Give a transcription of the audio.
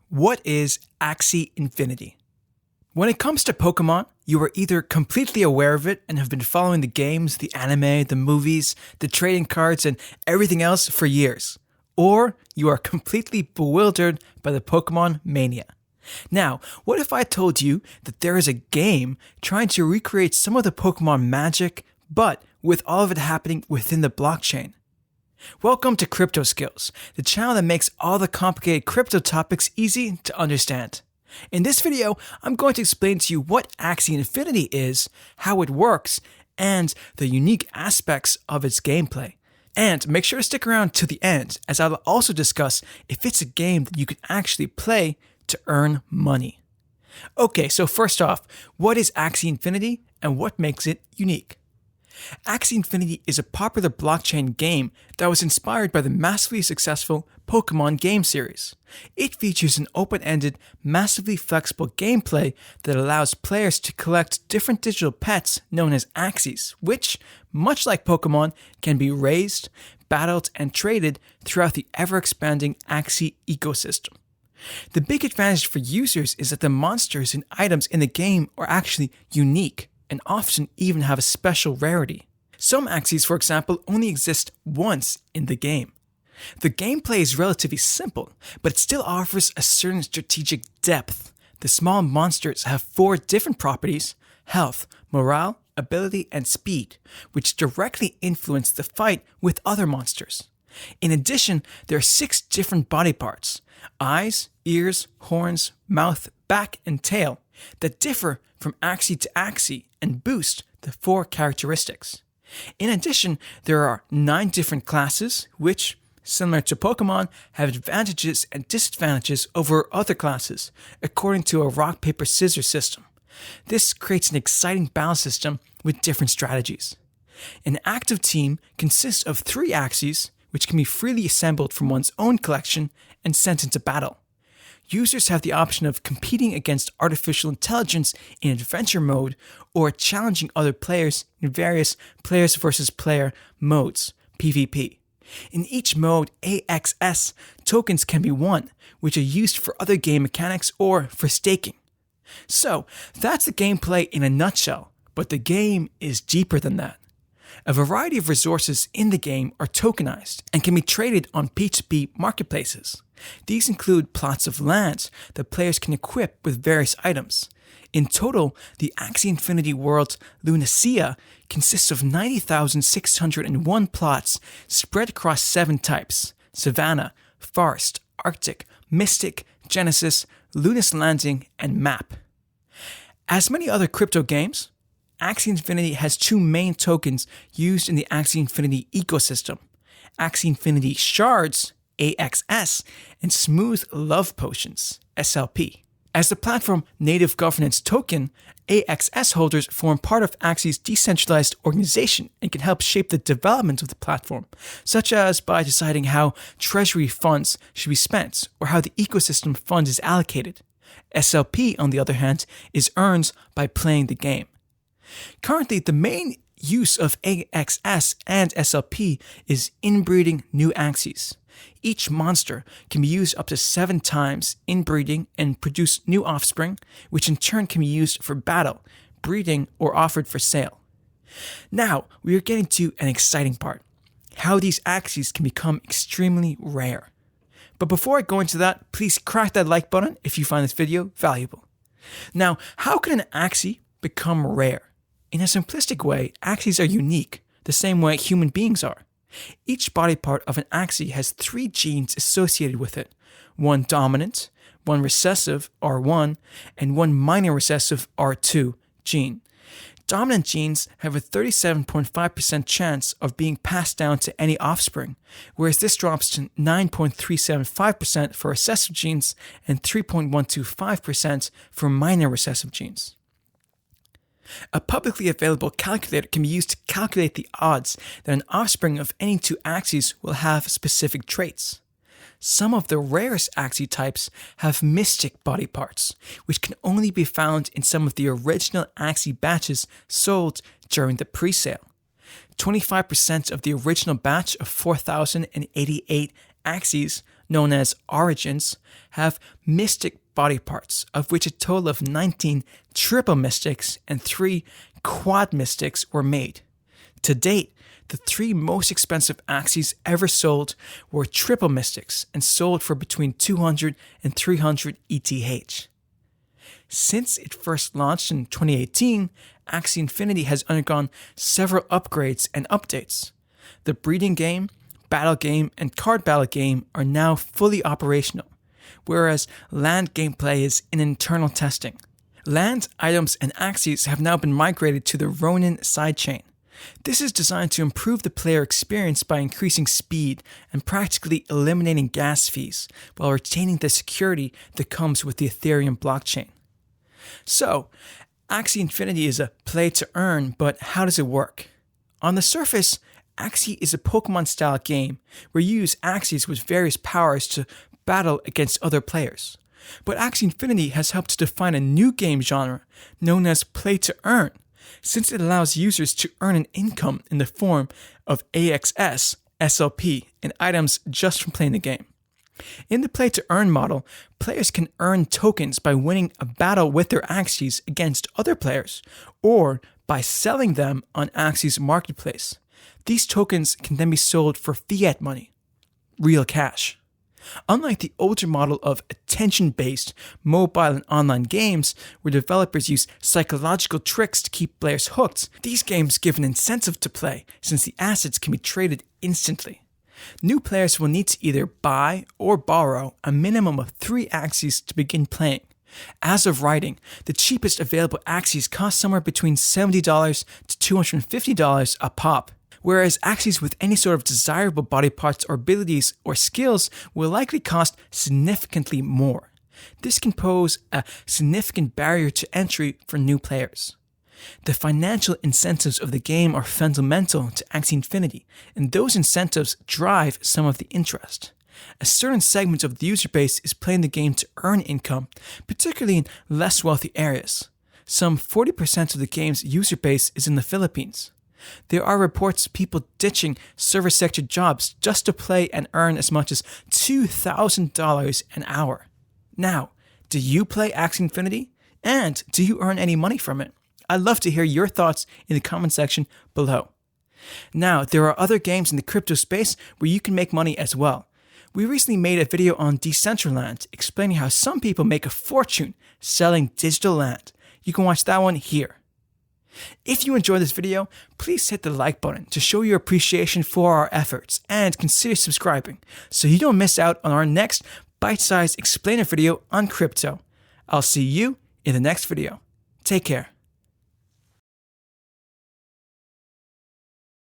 What is Axie Infinity? When it comes to Pokémon, you are either completely aware of it and have been following the games, the anime, the movies, the trading cards, and everything else for years. Or you are completely bewildered by the Pokémon mania. Now, what if I told you that there is a game trying to recreate some of the Pokémon magic, but with all of it happening within the blockchain? Welcome to Crypto Skills, the channel that makes all the complicated crypto topics easy to understand. In this video, I'm going to explain to you what Axie Infinity is, how it works, and the unique aspects of its gameplay. And make sure to stick around to the end, as I'll also discuss if it's a game that you can actually play to earn money. Okay, so first off, what is Axie Infinity and what makes it unique? Axie Infinity is a popular blockchain game that was inspired by the massively successful Pokémon game series. It features an open-ended, massively flexible gameplay that allows players to collect different digital pets known as Axies, which, much like Pokémon, can be raised, battled, and traded throughout the ever-expanding Axie ecosystem. The big advantage for users is that the monsters and items in the game are actually unique, and often even have a special rarity. Some Axies, for example, only exist once in the game. The gameplay is relatively simple, but it still offers a certain strategic depth. The small monsters have 4 different properties: health, morale, ability, and speed, which directly influence the fight with other monsters. In addition, there are 6 different body parts: eyes, ears, horns, mouth, back, and tail, that differ from Axie to Axie and boost the 4 characteristics. In addition, there are 9 different classes, which, similar to Pokémon, have advantages and disadvantages over other classes, according to a rock, paper, scissors system. This creates an exciting battle system with different strategies. An active team consists of 3 Axies, which can be freely assembled from one's own collection and sent into battle. Users have the option of competing against artificial intelligence in adventure mode or challenging other players in various players versus player modes, PvP. In each mode, AXS tokens can be won, which are used for other game mechanics or for staking. So, that's the gameplay in a nutshell, but the game is deeper than that. A variety of resources in the game are tokenized and can be traded on P2P marketplaces. These include plots of land that players can equip with various items. In total, the Axie Infinity world Lunacia consists of 90,601 plots spread across 7 types: Savanna, Forest, Arctic, Mystic, Genesis, Lunas Landing, and Map. As many other crypto games, Axie Infinity has 2 main tokens used in the Axie Infinity ecosystem: Axie Infinity Shards, AXS, and Smooth Love Potions, SLP. As the platform native governance token, AXS holders form part of Axie's decentralized organization and can help shape the development of the platform, such as by deciding how treasury funds should be spent or how the ecosystem fund is allocated. SLP, on the other hand, is earned by playing the game. Currently, the main use of AXS and SLP is inbreeding new Axies. Each monster can be used up to 7 times inbreeding and produce new offspring, which in turn can be used for battle, breeding, or offered for sale. Now, we are getting to an exciting part: how these Axies can become extremely rare. But before I go into that, please crack that like button if you find this video valuable. Now, how can an Axie become rare? In a simplistic way, Axies are unique, the same way human beings are. Each body part of an Axie has 3 genes associated with it: 1 dominant, 1 recessive, R1, and 1 minor recessive, R2 gene. Dominant genes have a 37.5% chance of being passed down to any offspring, whereas this drops to 9.375% for recessive genes and 3.125% for minor recessive genes. A publicly available calculator can be used to calculate the odds that an offspring of any 2 Axies will have specific traits. Some of the rarest Axie types have mystic body parts, which can only be found in some of the original Axie batches sold during the pre-sale. 25% of the original batch of 4,088 Axies known as Origins, have mystic body parts, of which a total of 19 triple mystics and 3 quad mystics were made. To date, the 3 most expensive Axies ever sold were triple mystics and sold for between 200 and 300 ETH. Since it first launched in 2018, Axie Infinity has undergone several upgrades and updates. The breeding game, battle game, and card battle game are now fully operational, whereas land gameplay is in internal testing. Land, items, and Axies have now been migrated to the Ronin sidechain. This is designed to improve the player experience by increasing speed and practically eliminating gas fees while retaining the security that comes with the Ethereum blockchain. So, Axie Infinity is a play to earn, but how does it work? On the surface, Axie is a Pokemon-style game where you use Axies with various powers to battle against other players. But Axie Infinity has helped to define a new game genre known as play to earn, since it allows users to earn an income in the form of AXS, SLP, and items just from playing the game. In the play to earn model, players can earn tokens by winning a battle with their Axies against other players, or by selling them on Axie's marketplace. These tokens can then be sold for fiat money, real cash. Unlike the older model of attention-based mobile and online games, where developers use psychological tricks to keep players hooked, these games give an incentive to play since the assets can be traded instantly. New players will need to either buy or borrow a minimum of 3 Axies to begin playing. As of writing, the cheapest available Axies cost somewhere between $70 to $250 a pop, whereas Axies with any sort of desirable body parts or abilities or skills will likely cost significantly more. This can pose a significant barrier to entry for new players. The financial incentives of the game are fundamental to Axie Infinity, and those incentives drive some of the interest. A certain segment of the user base is playing the game to earn income, particularly in less wealthy areas. Some 40% of the game's user base is in the Philippines. There are reports of people ditching service sector jobs just to play and earn as much as $2,000 an hour. Now, do you play Axie Infinity? And do you earn any money from it? I'd love to hear your thoughts in the comment section below. Now, there are other games in the crypto space where you can make money as well. We recently made a video on Decentraland explaining how some people make a fortune selling digital land. You can watch that one here. If you enjoyed this video, please hit the like button to show your appreciation for our efforts and consider subscribing so you don't miss out on our next bite-sized explainer video on crypto. I'll see you in the next video. Take care.